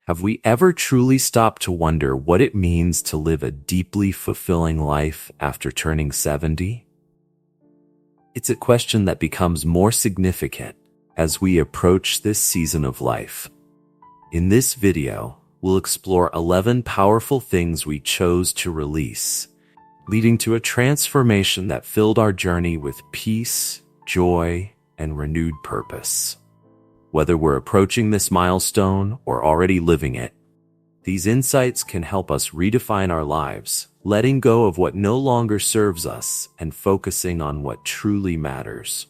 Have we ever truly stopped to wonder what it means to live a deeply fulfilling life after turning 70? It's a question that becomes more significant as we approach this season of life. In this video, we'll explore 11 powerful things we chose to release, leading to a transformation that filled our journey with peace, joy, and renewed purpose. Whether we're approaching this milestone or already living it, these insights can help us redefine our lives, letting go of what no longer serves us and focusing on what truly matters.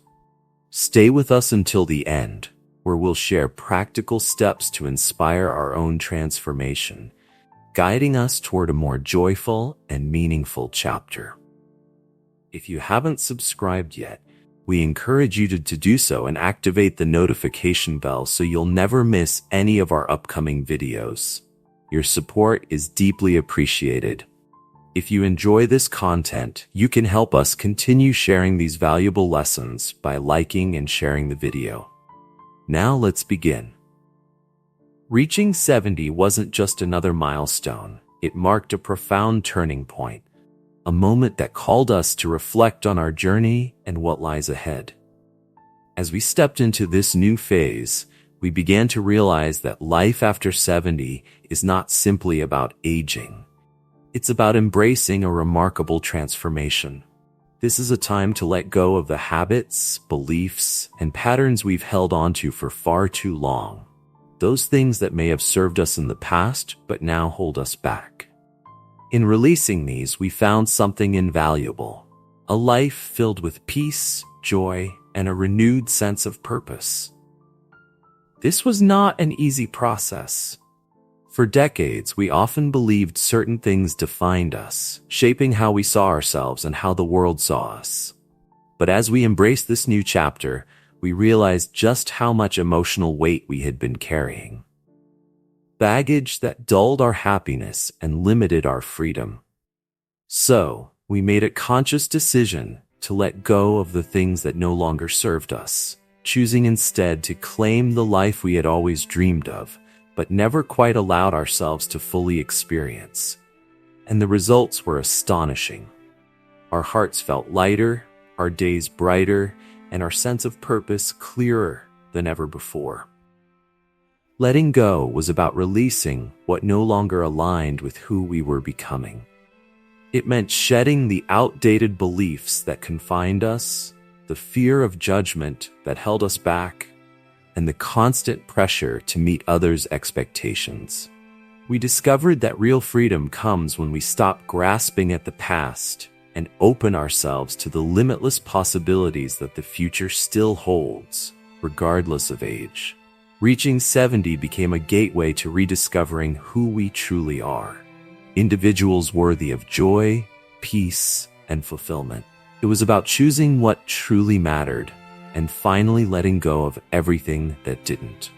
Stay with us until the end, where we'll share practical steps to inspire our own transformation, guiding us toward a more joyful and meaningful chapter. If you haven't subscribed yet, we encourage you to do so and activate the notification bell so you'll never miss any of our upcoming videos. Your support is deeply appreciated. If you enjoy this content, you can help us continue sharing these valuable lessons by liking and sharing the video. Now let's begin. Reaching 70 wasn't just another milestone. It marked a profound turning point, a moment that called us to reflect on our journey and what lies ahead. As we stepped into this new phase, we began to realize that life after 70 is not simply about aging. It's about embracing a remarkable transformation. This is a time to let go of the habits, beliefs, and patterns we've held onto for far too long. Those things that may have served us in the past but now hold us back. In releasing these, we found something invaluable, a life filled with peace, joy, and a renewed sense of purpose. This was not an easy process. For decades, we often believed certain things defined us, shaping how we saw ourselves and how the world saw us. But as we embraced this new chapter, we realized just how much emotional weight we had been carrying. Baggage that dulled our happiness and limited our freedom. So, we made a conscious decision to let go of the things that no longer served us, choosing instead to claim the life we had always dreamed of, but never quite allowed ourselves to fully experience. And the results were astonishing. Our hearts felt lighter, our days brighter, and our sense of purpose clearer than ever before. Letting go was about releasing what no longer aligned with who we were becoming. It meant shedding the outdated beliefs that confined us, the fear of judgment that held us back, and the constant pressure to meet others' expectations. We discovered that real freedom comes when we stop grasping at the past and open ourselves to the limitless possibilities that the future still holds, regardless of age. Reaching 70 became a gateway to rediscovering who we truly are. Individuals worthy of joy, peace, and fulfillment. It was about choosing what truly mattered and finally letting go of everything that didn't.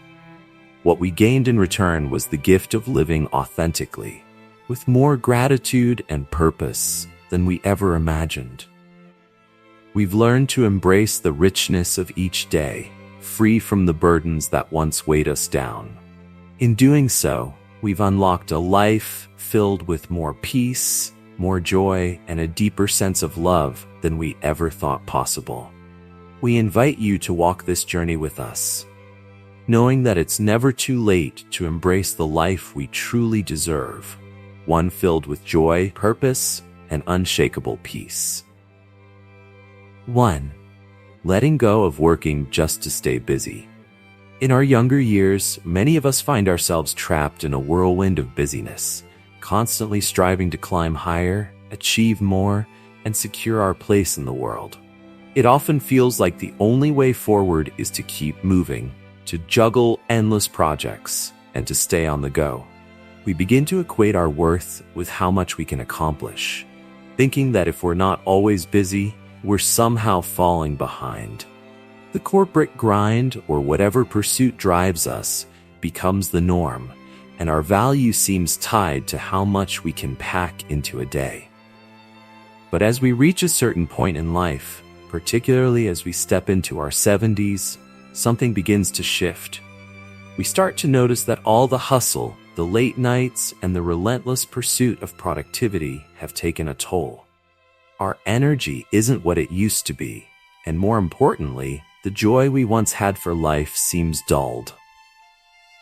What we gained in return was the gift of living authentically, with more gratitude and purpose than we ever imagined. We've learned to embrace the richness of each day, free from the burdens that once weighed us down. In doing so, we've unlocked a life filled with more peace, more joy, and a deeper sense of love than we ever thought possible. We invite you to walk this journey with us, knowing that it's never too late to embrace the life we truly deserve, one filled with joy, purpose, and unshakable peace. 1. Letting go of working just to stay busy. In our younger years, many of us find ourselves trapped in a whirlwind of busyness, constantly striving to climb higher, achieve more, and secure our place in the world. It often feels like the only way forward is to keep moving, to juggle endless projects, and to stay on the go. We begin to equate our worth with how much we can accomplish, thinking that if we're not always busy, we're somehow falling behind. The corporate grind or whatever pursuit drives us becomes the norm, and our value seems tied to how much we can pack into a day. But as we reach a certain point in life, particularly as we step into our 70s, something begins to shift. We start to notice that all the hustle, The late nights and the relentless pursuit of productivity have taken a toll. Our energy isn't what it used to be, and more importantly, the joy we once had for life seems dulled.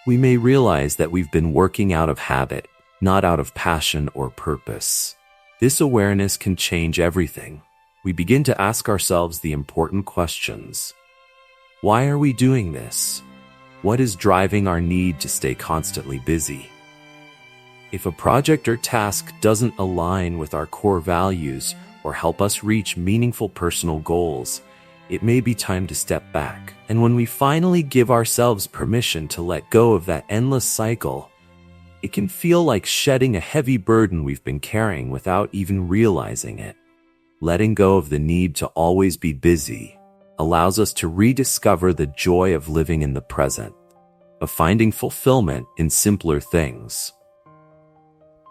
We may realize that we've been working out of habit, not out of passion or purpose. This awareness can change everything. We begin to ask ourselves the important questions. Why are we doing this? What is driving our need to stay constantly busy? If a project or task doesn't align with our core values or help us reach meaningful personal goals, it may be time to step back. And when we finally give ourselves permission to let go of that endless cycle, it can feel like shedding a heavy burden we've been carrying without even realizing it. Letting go of the need to always be busy allows us to rediscover the joy of living in the present, of finding fulfillment in simpler things.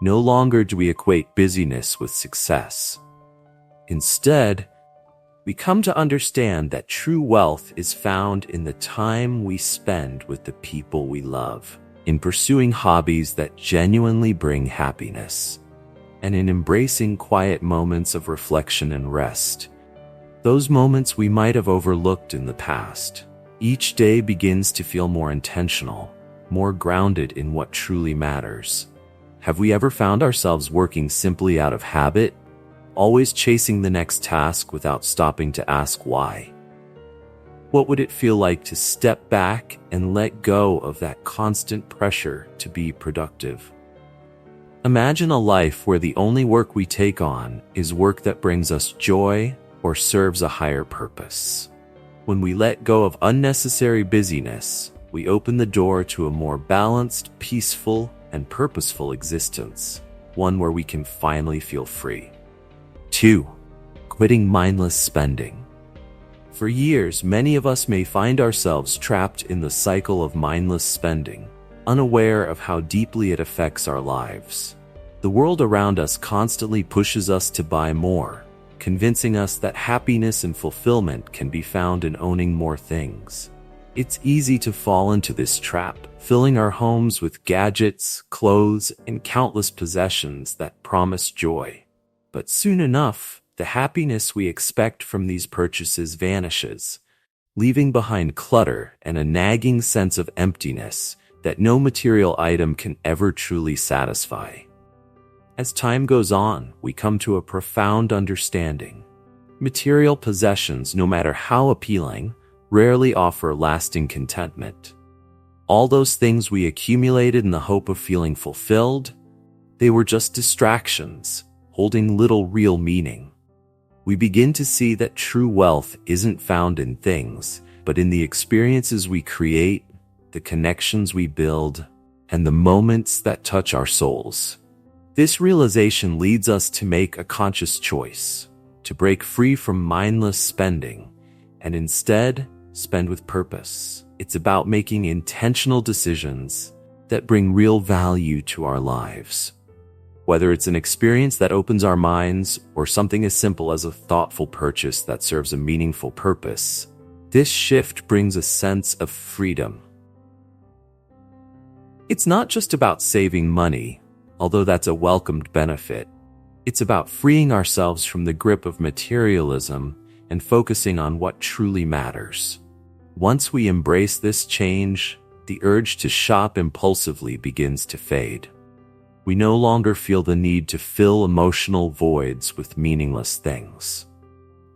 No longer do we equate busyness with success. Instead, we come to understand that true wealth is found in the time we spend with the people we love, in pursuing hobbies that genuinely bring happiness, and in embracing quiet moments of reflection and rest. Those moments we might have overlooked in the past. Each day begins to feel more intentional, more grounded in what truly matters. Have we ever found ourselves working simply out of habit, always chasing the next task without stopping to ask why? What would it feel like to step back and let go of that constant pressure to be productive? Imagine a life where the only work we take on is work that brings us joy or serves a higher purpose. When we let go of unnecessary busyness, we open the door to a more balanced, peaceful, and purposeful existence, one where we can finally feel free. 2. Quitting mindless spending. For years, many of us may find ourselves trapped in the cycle of mindless spending, unaware of how deeply it affects our lives. The world around us constantly pushes us to buy more, convincing us that happiness and fulfillment can be found in owning more things. It's easy to fall into this trap, filling our homes with gadgets, clothes, and countless possessions that promise joy. But soon enough, the happiness we expect from these purchases vanishes, leaving behind clutter and a nagging sense of emptiness that no material item can ever truly satisfy. As time goes on, we come to a profound understanding. Material possessions, no matter how appealing, rarely offer lasting contentment. All those things we accumulated in the hope of feeling fulfilled, they were just distractions, holding little real meaning. We begin to see that true wealth isn't found in things, but in the experiences we create, the connections we build, and the moments that touch our souls. This realization leads us to make a conscious choice, to break free from mindless spending, and instead spend with purpose. It's about making intentional decisions that bring real value to our lives. Whether it's an experience that opens our minds or something as simple as a thoughtful purchase that serves a meaningful purpose, this shift brings a sense of freedom. It's not just about saving money, although that's a welcomed benefit. It's about freeing ourselves from the grip of materialism and focusing on what truly matters. Once we embrace this change, the urge to shop impulsively begins to fade. We no longer feel the need to fill emotional voids with meaningless things.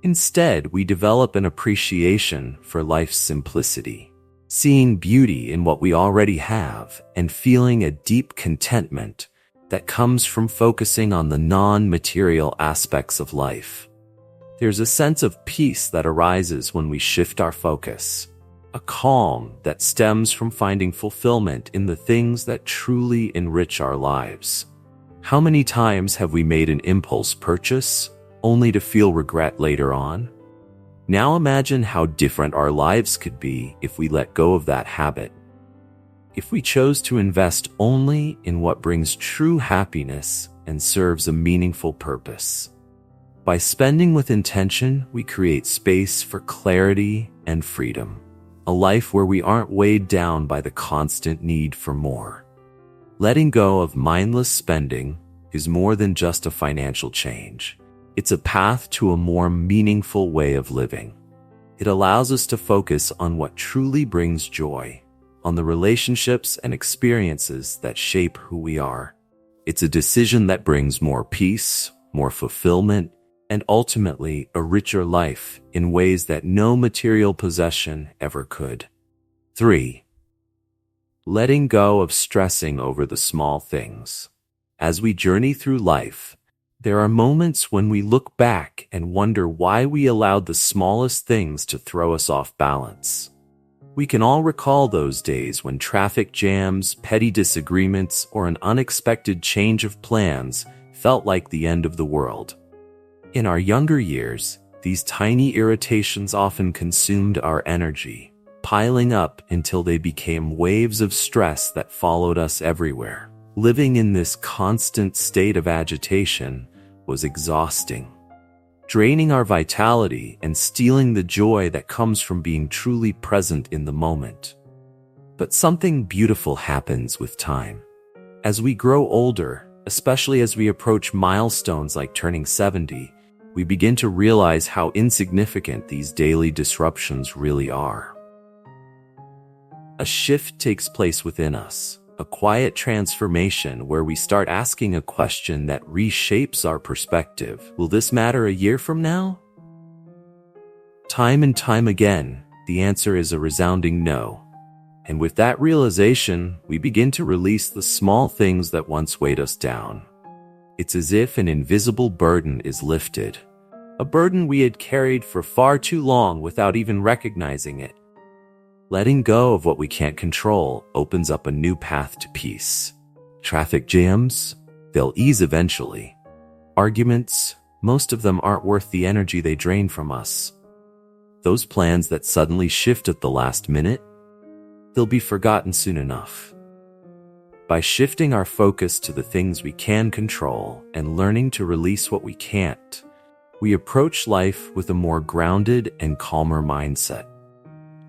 Instead, we develop an appreciation for life's simplicity, seeing beauty in what we already have and feeling a deep contentment that comes from focusing on the non-material aspects of life. There's a sense of peace that arises when we shift our focus, a calm that stems from finding fulfillment in the things that truly enrich our lives. How many times have we made an impulse purchase only to feel regret later on? Now imagine how different our lives could be if we let go of that habit. If we chose to invest only in what brings true happiness and serves a meaningful purpose. By spending with intention, we create space for clarity and freedom, a life where we aren't weighed down by the constant need for more. Letting go of mindless spending is more than just a financial change. It's a path to a more meaningful way of living. It allows us to focus on what truly brings joy, on the relationships and experiences that shape who we are. It's a decision that brings more peace, more fulfillment, and ultimately a richer life in ways that no material possession ever could. 3. Letting go of stressing over the small things. As we journey through life, there are moments when we look back and wonder why we allowed the smallest things to throw us off balance. We can all recall those days when traffic jams, petty disagreements, or an unexpected change of plans felt like the end of the world. In our younger years, these tiny irritations often consumed our energy, piling up until they became waves of stress that followed us everywhere. Living in this constant state of agitation was exhausting, draining our vitality and stealing the joy that comes from being truly present in the moment. But something beautiful happens with time. As we grow older, especially as we approach milestones like turning 70, we begin to realize how insignificant these daily disruptions really are. A shift takes place within us, a quiet transformation where we start asking a question that reshapes our perspective. Will this matter a year from now? Time and time again, the answer is a resounding no. And with that realization, we begin to release the small things that once weighed us down. It's as if an invisible burden is lifted, a burden we had carried for far too long without even recognizing it. Letting go of what we can't control opens up a new path to peace. Traffic jams, they'll ease eventually. Arguments, most of them aren't worth the energy they drain from us. Those plans that suddenly shift at the last minute, they'll be forgotten soon enough. By shifting our focus to the things we can control and learning to release what we can't, we approach life with a more grounded and calmer mindset.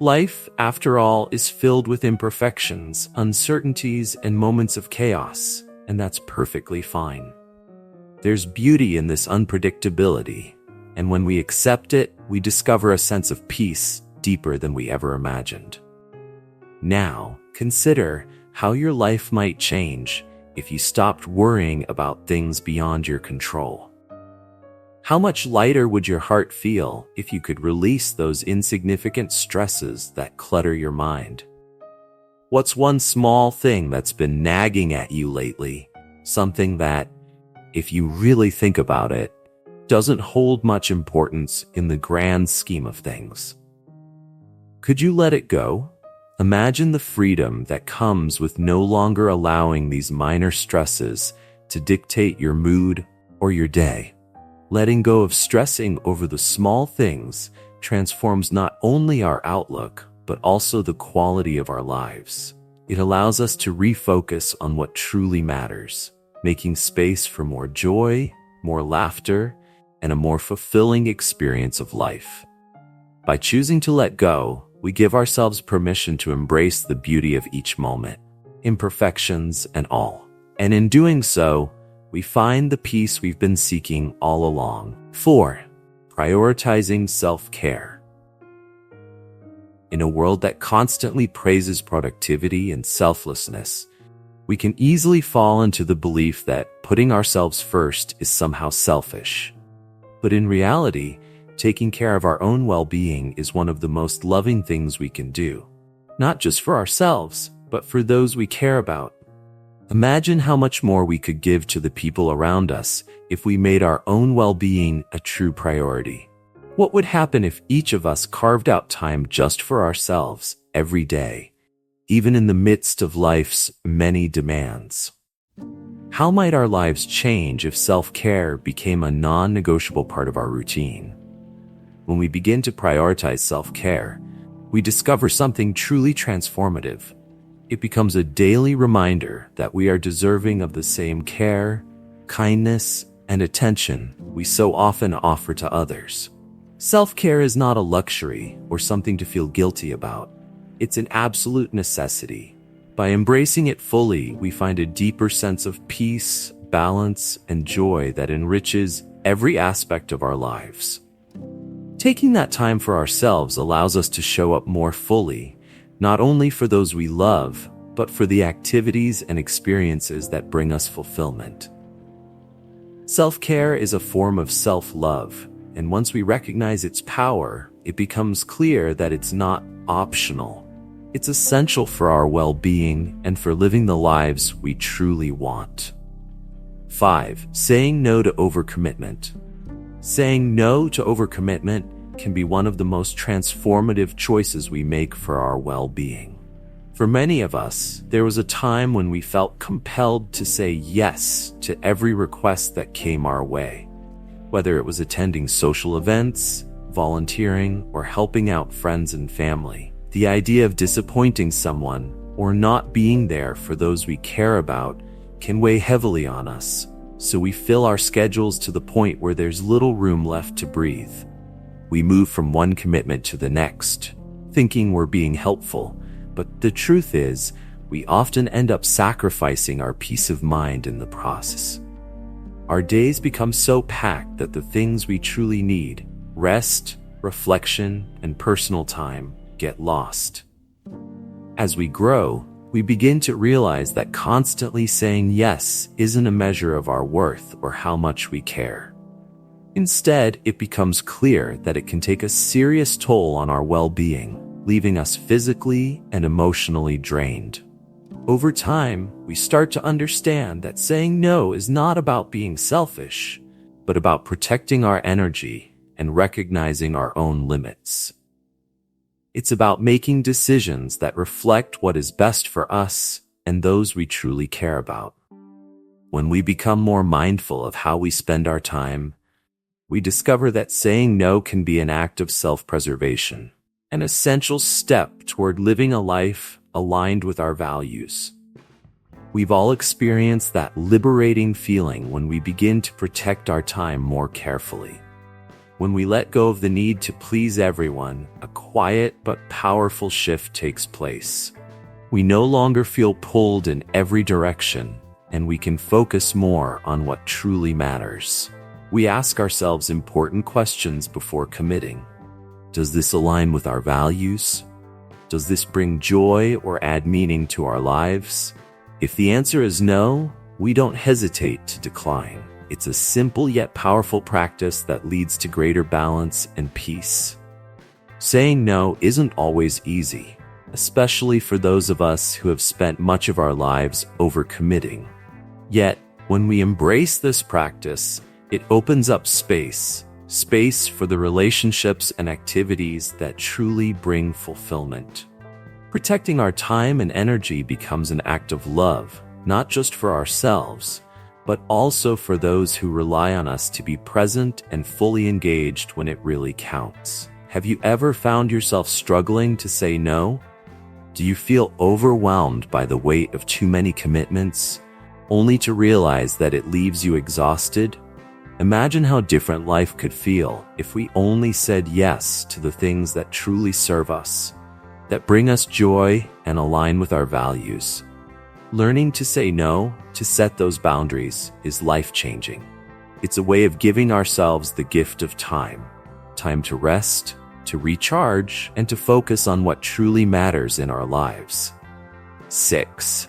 Life, after all, is filled with imperfections, uncertainties, and moments of chaos, and that's perfectly fine. There's beauty in this unpredictability, and when we accept it, we discover a sense of peace deeper than we ever imagined. Now, consider how your life might change if you stopped worrying about things beyond your control. How much lighter would your heart feel if you could release those insignificant stresses that clutter your mind? What's one small thing that's been nagging at you lately? Something that, if you really think about it, doesn't hold much importance in the grand scheme of things. Could you let it go? Imagine the freedom that comes with no longer allowing these minor stresses to dictate your mood or your day. Letting go of stressing over the small things transforms not only our outlook, but also the quality of our lives. It allows us to refocus on what truly matters, making space for more joy, more laughter, and a more fulfilling experience of life. By choosing to let go, we give ourselves permission to embrace the beauty of each moment, imperfections and all. And in doing so, we find the peace we've been seeking all along. 4. Prioritizing self-care. In a world that constantly praises productivity and selflessness, we can easily fall into the belief that putting ourselves first is somehow selfish. But in reality, taking care of our own well-being is one of the most loving things we can do, not just for ourselves, but for those we care about. Imagine how much more we could give to the people around us if we made our own well-being a true priority. What would happen if each of us carved out time just for ourselves every day, even in the midst of life's many demands? How might our lives change if self-care became a non-negotiable part of our routine? When we begin to prioritize self-care, we discover something truly transformative. It becomes a daily reminder that we are deserving of the same care, kindness, and attention we so often offer to others. Self-care is not a luxury or something to feel guilty about. It's an absolute necessity. By embracing it fully, we find a deeper sense of peace, balance, and joy that enriches every aspect of our lives. Taking that time for ourselves allows us to show up more fully, not only for those we love, but for the activities and experiences that bring us fulfillment. Self-care is a form of self-love, and once we recognize its power, it becomes clear that it's not optional. It's essential for our well-being and for living the lives we truly want. 5. Saying no to overcommitment. Saying no to overcommitment can be one of the most transformative choices we make for our well-being. For many of us, there was a time when we felt compelled to say yes to every request that came our way. Whether it was attending social events, volunteering, or helping out friends and family, the idea of disappointing someone or not being there for those we care about can weigh heavily on us, so we fill our schedules to the point where there's little room left to breathe. We move from one commitment to the next, thinking we're being helpful, but the truth is, we often end up sacrificing our peace of mind in the process. Our days become so packed that the things we truly need, rest, reflection, and personal time, get lost. As we grow, we begin to realize that constantly saying yes isn't a measure of our worth or how much we care. Instead, it becomes clear that it can take a serious toll on our well-being, leaving us physically and emotionally drained. Over time, we start to understand that saying no is not about being selfish, but about protecting our energy and recognizing our own limits. It's about making decisions that reflect what is best for us and those we truly care about. When we become more mindful of how we spend our time, we discover that saying no can be an act of self-preservation, an essential step toward living a life aligned with our values. We've all experienced that liberating feeling when we begin to protect our time more carefully. When we let go of the need to please everyone, a quiet but powerful shift takes place. We no longer feel pulled in every direction, and we can focus more on what truly matters. We ask ourselves important questions before committing. Does this align with our values? Does this bring joy or add meaning to our lives? If the answer is no, we don't hesitate to decline. It's a simple yet powerful practice that leads to greater balance and peace. Saying no isn't always easy, especially for those of us who have spent much of our lives overcommitting. Yet, when we embrace this practice, it opens up space for the relationships and activities that truly bring fulfillment. Protecting our time and energy becomes an act of love, not just for ourselves, but also for those who rely on us to be present and fully engaged when it really counts. Have you ever found yourself struggling to say no? Do you feel overwhelmed by the weight of too many commitments, only to realize that it leaves you exhausted? Imagine how different life could feel if we only said yes to the things that truly serve us, that bring us joy and align with our values. Learning to say no, to set those boundaries, is life-changing. It's a way of giving ourselves the gift of time to rest, to recharge, and to focus on what truly matters in our lives. 6.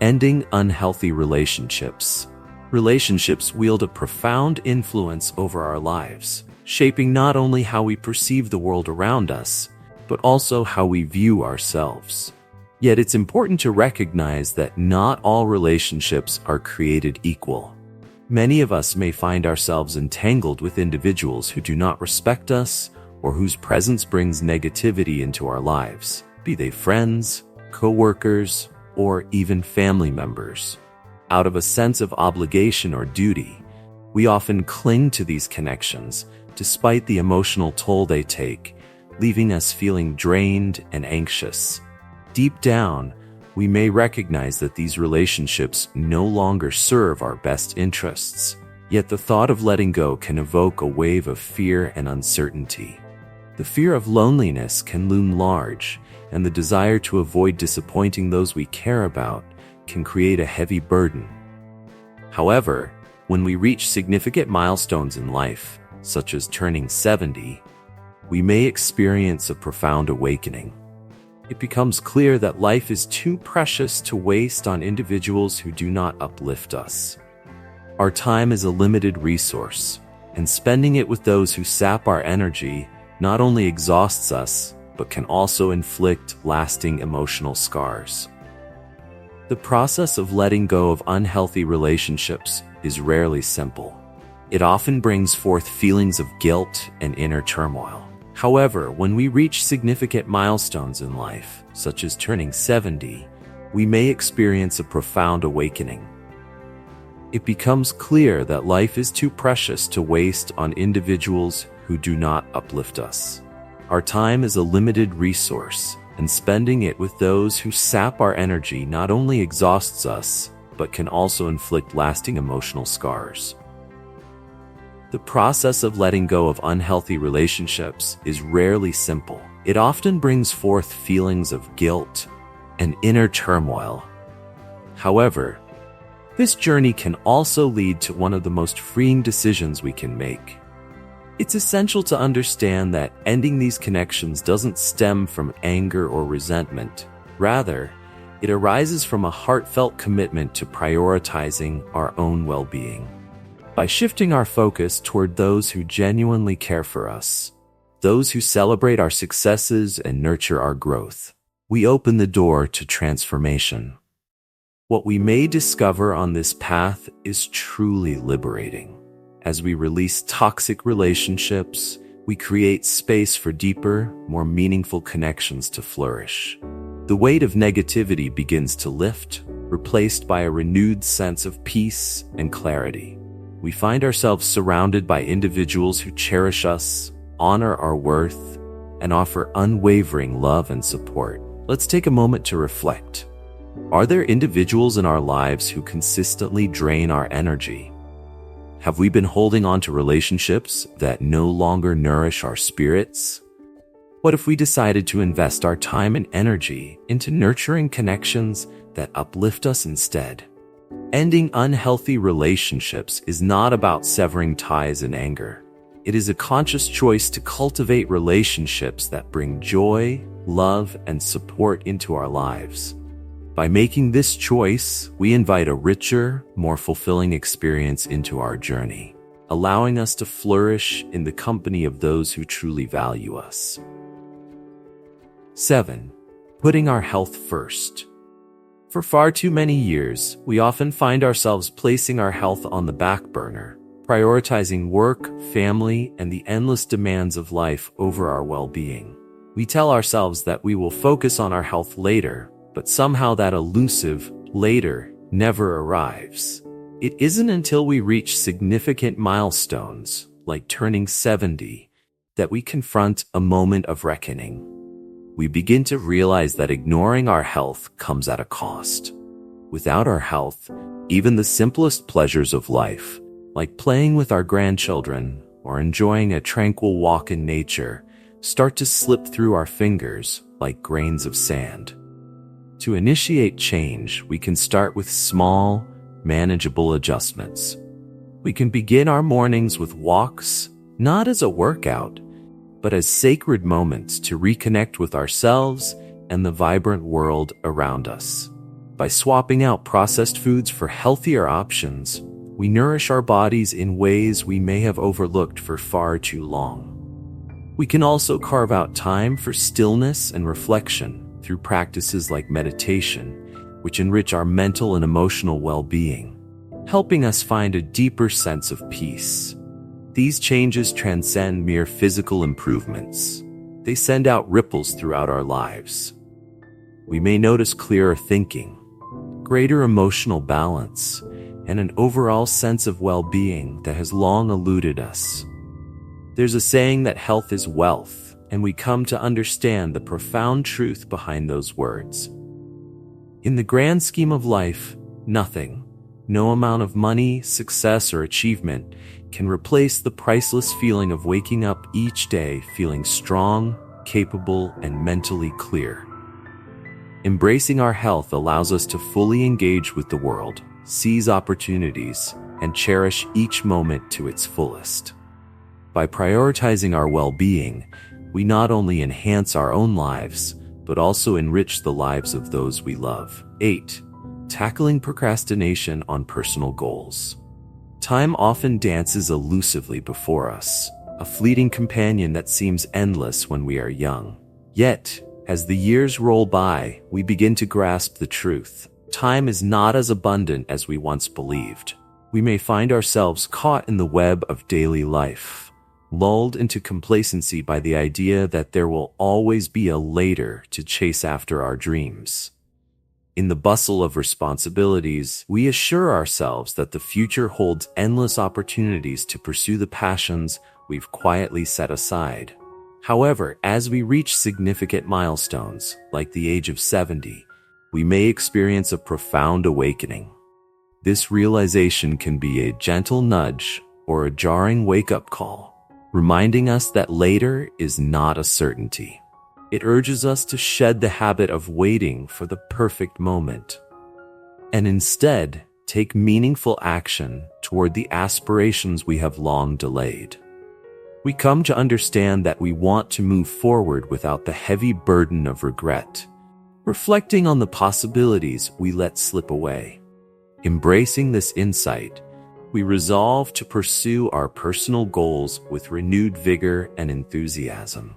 Ending unhealthy relationships. Relationships wield a profound influence over our lives, shaping not only how we perceive the world around us, but also how we view ourselves. Yet it's important to recognize that not all relationships are created equal. Many of us may find ourselves entangled with individuals who do not respect us or whose presence brings negativity into our lives, be they friends, co-workers, or even family members. Out of a sense of obligation or duty, we often cling to these connections despite the emotional toll they take, leaving us feeling drained and anxious. Deep down, we may recognize that these relationships no longer serve our best interests, yet the thought of letting go can evoke a wave of fear and uncertainty. The fear of loneliness can loom large, and the desire to avoid disappointing those we care about can create a heavy burden. However, when we reach significant milestones in life, such as turning 70, we may experience a profound awakening. It becomes clear that life is too precious to waste on individuals who do not uplift us. Our time is a limited resource, and spending it with those who sap our energy not only exhausts us, but can also inflict lasting emotional scars. The process of letting go of unhealthy relationships is rarely simple. It often brings forth feelings of guilt and inner turmoil. However, when we reach significant milestones in life, such as turning 70, we may experience a profound awakening. It becomes clear that life is too precious to waste on individuals who do not uplift us. Our time is a limited resource, and spending it with those who sap our energy not only exhausts us, but can also inflict lasting emotional scars. The process of letting go of unhealthy relationships is rarely simple. It often brings forth feelings of guilt and inner turmoil. However, this journey can also lead to one of the most freeing decisions we can make. It's essential to understand that ending these connections doesn't stem from anger or resentment. Rather, it arises from a heartfelt commitment to prioritizing our own well-being. By shifting our focus toward those who genuinely care for us, those who celebrate our successes and nurture our growth, we open the door to transformation. What we may discover on this path is truly liberating. As we release toxic relationships, we create space for deeper, more meaningful connections to flourish. The weight of negativity begins to lift, replaced by a renewed sense of peace and clarity. We find ourselves surrounded by individuals who cherish us, honor our worth, and offer unwavering love and support. Let's take a moment to reflect. Are there individuals in our lives who consistently drain our energy? Have we been holding on to relationships that no longer nourish our spirits? What if we decided to invest our time and energy into nurturing connections that uplift us instead? Ending unhealthy relationships is not about severing ties in anger. It is a conscious choice to cultivate relationships that bring joy, love, and support into our lives. By making this choice, we invite a richer, more fulfilling experience into our journey, allowing us to flourish in the company of those who truly value us. 7. Putting our health first. For far too many years, we often find ourselves placing our health on the back burner, prioritizing work, family, and the endless demands of life over our well-being. We tell ourselves that we will focus on our health later, but somehow that elusive later never arrives. It isn't until we reach significant milestones, like turning 70, that we confront a moment of reckoning. We begin to realize that ignoring our health comes at a cost. Without our health, even the simplest pleasures of life, like playing with our grandchildren or enjoying a tranquil walk in nature, start to slip through our fingers like grains of sand. To initiate change, we can start with small, manageable adjustments. We can begin our mornings with walks, not as a workout, but as sacred moments to reconnect with ourselves and the vibrant world around us. By swapping out processed foods for healthier options, we nourish our bodies in ways we may have overlooked for far too long. We can also carve out time for stillness and reflection through practices like meditation, which enrich our mental and emotional well-being, helping us find a deeper sense of peace. These changes transcend mere physical improvements. They send out ripples throughout our lives. We may notice clearer thinking, greater emotional balance, and an overall sense of well-being that has long eluded us. There's a saying that health is wealth, and we come to understand the profound truth behind those words. In the grand scheme of life, nothing, No amount of money, success, or achievement can replace the priceless feeling of waking up each day feeling strong, capable, and mentally clear. Embracing our health allows us to fully engage with the world, seize opportunities, and cherish each moment to its fullest. By prioritizing our well-being, we not only enhance our own lives, but also enrich the lives of those we love. 8. Tackling procrastination on personal goals. Time often dances elusively before us, a fleeting companion that seems endless when we are young. Yet, as the years roll by, we begin to grasp the truth. Time is not as abundant as we once believed. We may find ourselves caught in the web of daily life, lulled into complacency by the idea that there will always be a later to chase after our dreams. In the bustle of responsibilities, we assure ourselves that the future holds endless opportunities to pursue the passions we've quietly set aside. However, as we reach significant milestones, like the age of 70, we may experience a profound awakening. This realization can be a gentle nudge or a jarring wake-up call, reminding us that later is not a certainty. It urges us to shed the habit of waiting for the perfect moment, and instead take meaningful action toward the aspirations we have long delayed. We come to understand that we want to move forward without the heavy burden of regret, reflecting on the possibilities we let slip away. Embracing this insight, we resolve to pursue our personal goals with renewed vigor and enthusiasm.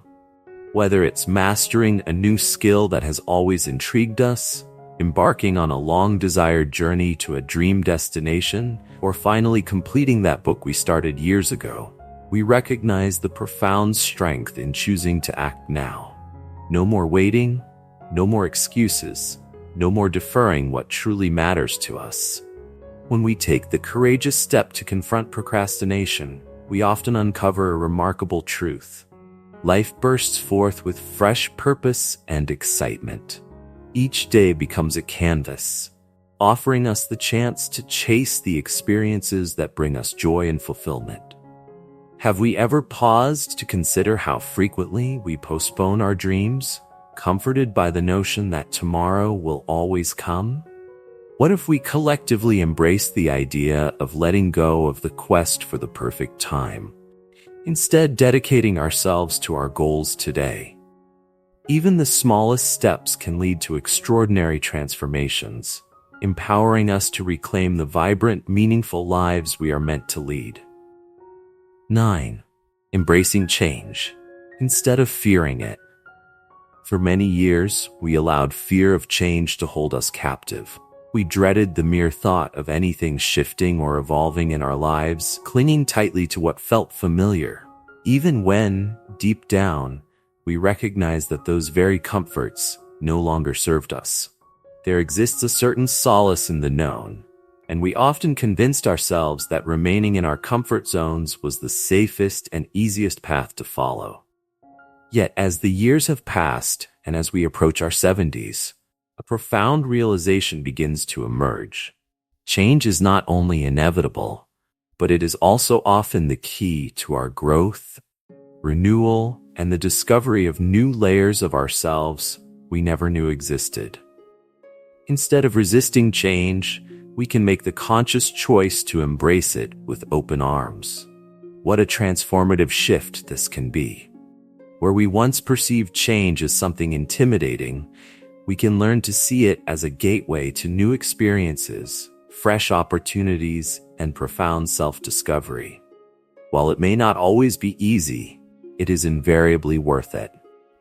Whether it's mastering a new skill that has always intrigued us, embarking on a long-desired journey to a dream destination, or finally completing that book we started years ago, we recognize the profound strength in choosing to act now. No more waiting, no more excuses, no more deferring what truly matters to us. When we take the courageous step to confront procrastination, we often uncover a remarkable truth. Life bursts forth with fresh purpose and excitement. Each day becomes a canvas, offering us the chance to chase the experiences that bring us joy and fulfillment. Have we ever paused to consider how frequently we postpone our dreams, comforted by the notion that tomorrow will always come? What if we collectively embrace the idea of letting go of the quest for the perfect time, instead dedicating ourselves to our goals today? Even the smallest steps can lead to extraordinary transformations, empowering us to reclaim the vibrant, meaningful lives we are meant to lead. 9. Embracing change instead of fearing it. For many years, we allowed fear of change to hold us captive. We dreaded the mere thought of anything shifting or evolving in our lives, clinging tightly to what felt familiar, even when, deep down, we recognized that those very comforts no longer served us. There exists a certain solace in the known, and we often convinced ourselves that remaining in our comfort zones was the safest and easiest path to follow. Yet as the years have passed, and as we approach our 70s, a profound realization begins to emerge. Change is not only inevitable, but it is also often the key to our growth, renewal, and the discovery of new layers of ourselves we never knew existed. Instead of resisting change, we can make the conscious choice to embrace it with open arms. What a transformative shift this can be. Where we once perceived change as something intimidating, we can learn to see it as a gateway to new experiences, fresh opportunities, and profound self-discovery. While it may not always be easy, it is invariably worth it.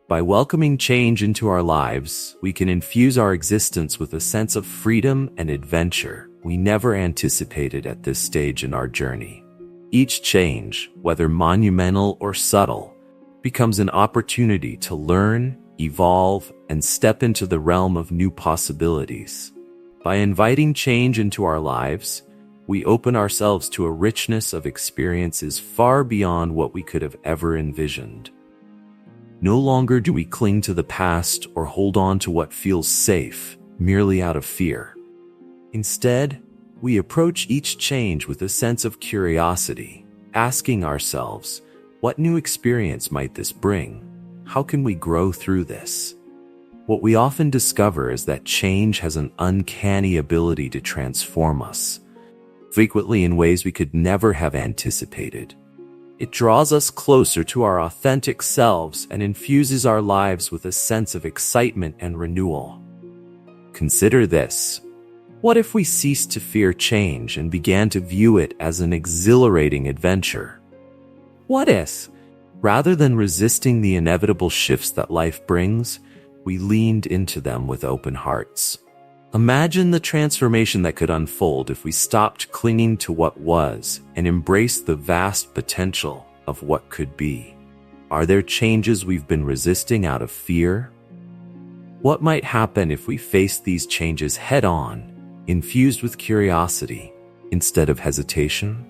By welcoming change into our lives, we can infuse our existence with a sense of freedom and adventure we never anticipated at this stage in our journey. Each change, whether monumental or subtle, becomes an opportunity to learn, evolve, and step into the realm of new possibilities. By inviting change into our lives, we open ourselves to a richness of experiences far beyond what we could have ever envisioned. No longer do we cling to the past or hold on to what feels safe merely out of fear. Instead, We approach each change with a sense of curiosity, asking ourselves, what new experience might this bring? How can we grow through this? What we often discover is that change has an uncanny ability to transform us, frequently in ways we could never have anticipated. It draws us closer to our authentic selves and infuses our lives with a sense of excitement and renewal. Consider this. What if we ceased to fear change and began to view it as an exhilarating adventure? What if, rather than resisting the inevitable shifts that life brings, we leaned into them with open hearts? Imagine the transformation that could unfold if we stopped clinging to what was and embraced the vast potential of what could be. Are there changes we've been resisting out of fear? What might happen if we faced these changes head-on, infused with curiosity instead of hesitation?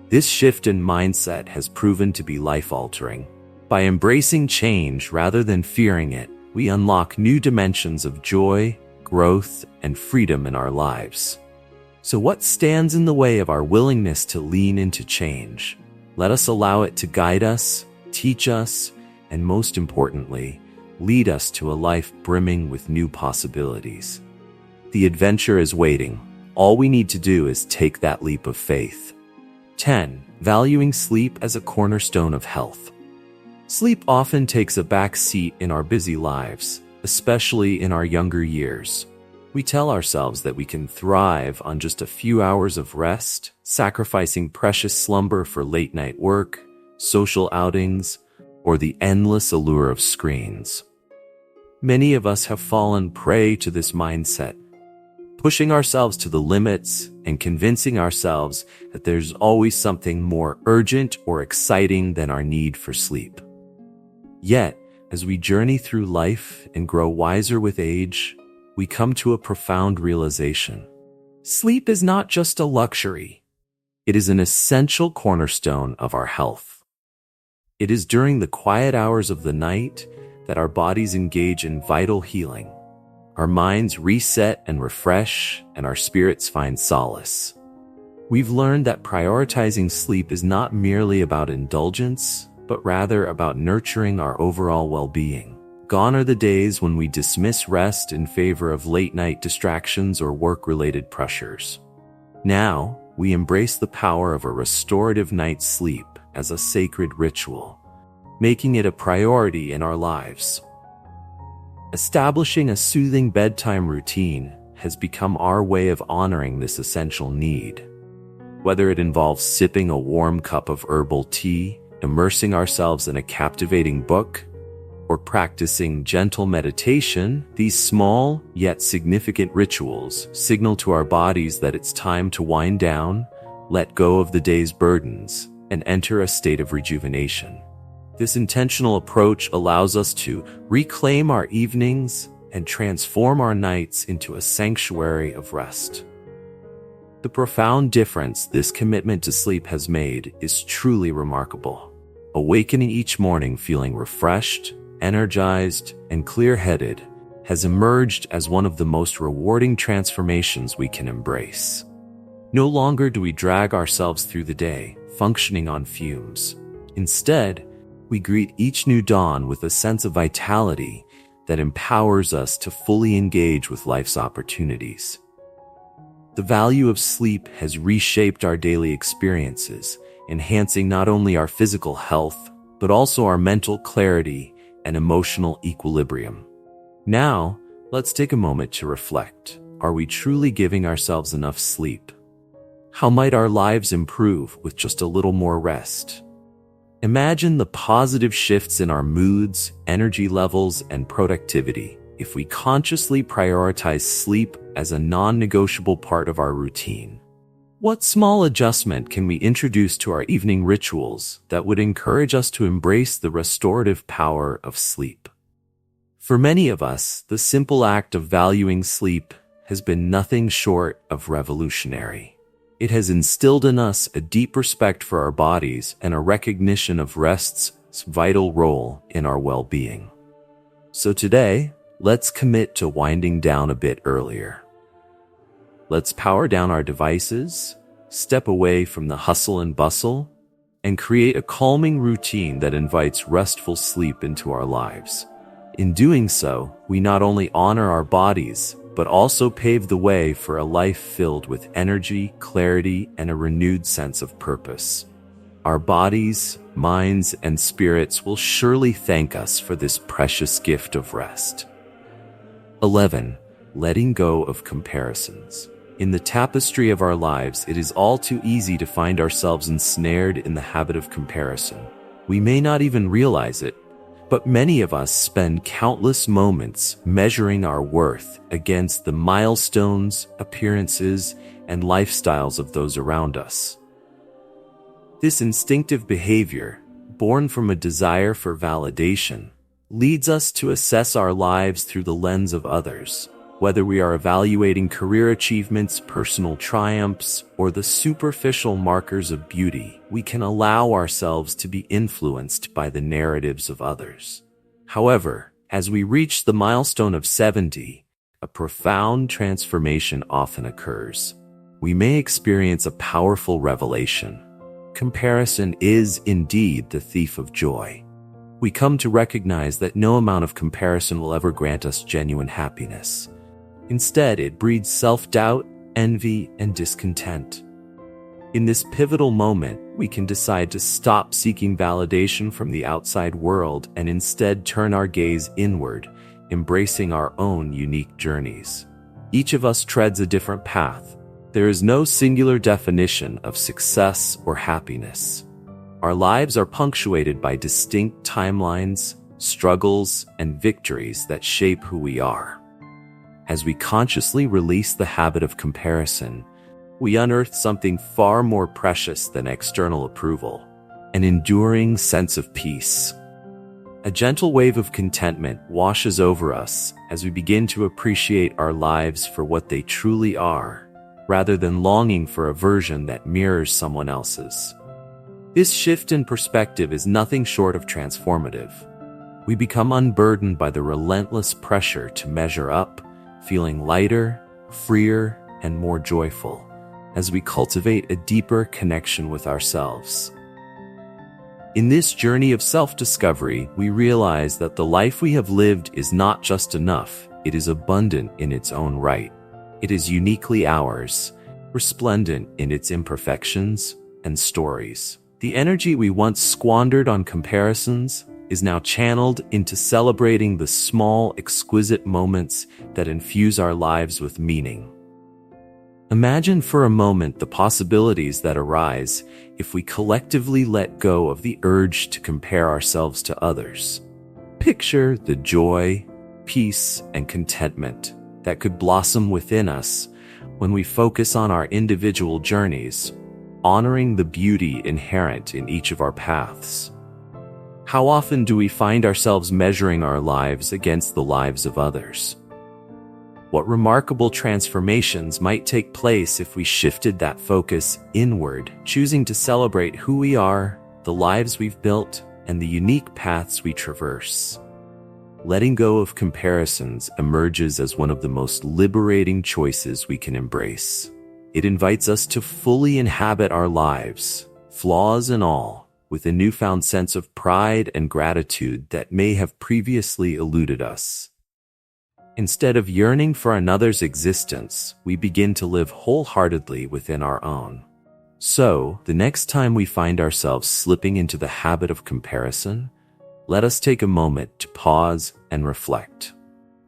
This shift in mindset has proven to be life-altering. By embracing change rather than fearing it, we unlock new dimensions of joy, growth, and freedom in our lives. So what stands in the way of our willingness to lean into change? Let us allow it to guide us, teach us, and most importantly, lead us to a life brimming with new possibilities. The adventure is waiting. All we need to do is take that leap of faith. 10. Valuing sleep as a cornerstone of health. Sleep often takes a back seat in our busy lives, especially in our younger years. We tell ourselves that we can thrive on just a few hours of rest, sacrificing precious slumber for late-night work, social outings, or the endless allure of screens. Many of us have fallen prey to this mindset, pushing ourselves to the limits and convincing ourselves that there's always something more urgent or exciting than our need for sleep. Yet, as we journey through life and grow wiser with age, we come to a profound realization. Sleep is not just a luxury. It is an essential cornerstone of our health. It is during the quiet hours of the night that our bodies engage in vital healing. Our minds reset and refresh, and our spirits find solace. We've learned that prioritizing sleep is not merely about indulgence, but rather about nurturing our overall well-being. Gone are the days when we dismiss rest in favor of late-night distractions or work-related pressures. Now, we embrace the power of a restorative night's sleep as a sacred ritual, making it a priority in our lives. Establishing a soothing bedtime routine has become our way of honoring this essential need. Whether it involves sipping a warm cup of herbal tea, immersing ourselves in a captivating book, or practicing gentle meditation, these small yet significant rituals signal to our bodies that it's time to wind down, let go of the day's burdens, and enter a state of rejuvenation. This intentional approach allows us to reclaim our evenings and transform our nights into a sanctuary of rest. The profound difference this commitment to sleep has made is truly remarkable. Awakening each morning feeling refreshed, energized, and clear-headed has emerged as one of the most rewarding transformations we can embrace. No longer do we drag ourselves through the day, functioning on fumes. Instead, we greet each new dawn with a sense of vitality that empowers us to fully engage with life's opportunities. The value of sleep has reshaped our daily experiences, enhancing not only our physical health, but also our mental clarity and emotional equilibrium. Now, let's take a moment to reflect. Are we truly giving ourselves enough sleep? How might our lives improve with just a little more rest? Imagine the positive shifts in our moods, energy levels, and productivity if we consciously prioritize sleep as a non-negotiable part of our routine. What small adjustment can we introduce to our evening rituals that would encourage us to embrace the restorative power of sleep? For many of us, the simple act of valuing sleep has been nothing short of revolutionary. It has instilled in us a deep respect for our bodies and a recognition of rest's vital role in our well-being. So today, let's commit to winding down a bit earlier. Let's power down our devices, step away from the hustle and bustle, and create a calming routine that invites restful sleep into our lives. In doing so, we not only honor our bodies, but also pave the way for a life filled with energy, clarity, and a renewed sense of purpose. Our bodies, minds, and spirits will surely thank us for this precious gift of rest. 11. Letting go of comparisons. In the tapestry of our lives, it is all too easy to find ourselves ensnared in the habit of comparison. We may not even realize it, but many of us spend countless moments measuring our worth against the milestones, appearances, and lifestyles of those around us. This instinctive behavior, born from a desire for validation, leads us to assess our lives through the lens of others. Whether we are evaluating career achievements, personal triumphs, or the superficial markers of beauty, we can allow ourselves to be influenced by the narratives of others. However, as we reach the milestone of 70, a profound transformation often occurs. We may experience a powerful revelation. Comparison is indeed the thief of joy. We come to recognize that no amount of comparison will ever grant us genuine happiness. Instead, it breeds self-doubt, envy, and discontent. In this pivotal moment, we can decide to stop seeking validation from the outside world and instead turn our gaze inward, embracing our own unique journeys. Each of us treads a different path. There is no singular definition of success or happiness. Our lives are punctuated by distinct timelines, struggles, and victories that shape who we are. As we consciously release the habit of comparison, we unearth something far more precious than external approval, an enduring sense of peace. A gentle wave of contentment washes over us as we begin to appreciate our lives for what they truly are, rather than longing for a version that mirrors someone else's. This shift in perspective is nothing short of transformative. We become unburdened by the relentless pressure to measure up, feeling lighter, freer, and more joyful as we cultivate a deeper connection with ourselves. In this journey of self-discovery, we realize that the life we have lived is not just enough, it is abundant in its own right. It is uniquely ours, resplendent in its imperfections and stories. The energy we once squandered on comparisons is now channeled into celebrating the small, exquisite moments that infuse our lives with meaning. Imagine for a moment the possibilities that arise if we collectively let go of the urge to compare ourselves to others. Picture the joy, peace, and contentment that could blossom within us when we focus on our individual journeys, honoring the beauty inherent in each of our paths. How often do we find ourselves measuring our lives against the lives of others? What remarkable transformations might take place if we shifted that focus inward, choosing to celebrate who we are, the lives we've built, and the unique paths we traverse. Letting go of comparisons emerges as one of the most liberating choices we can embrace. It invites us to fully inhabit our lives, flaws and all, with a newfound sense of pride and gratitude that may have previously eluded us. Instead of yearning for another's existence, we begin to live wholeheartedly within our own. So, the next time we find ourselves slipping into the habit of comparison, let us take a moment to pause and reflect.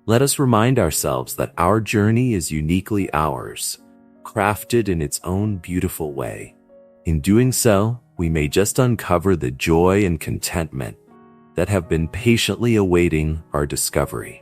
Let us remind ourselves that our journey is uniquely ours, crafted in its own beautiful way. In doing so, we may just uncover the joy and contentment that have been patiently awaiting our discovery.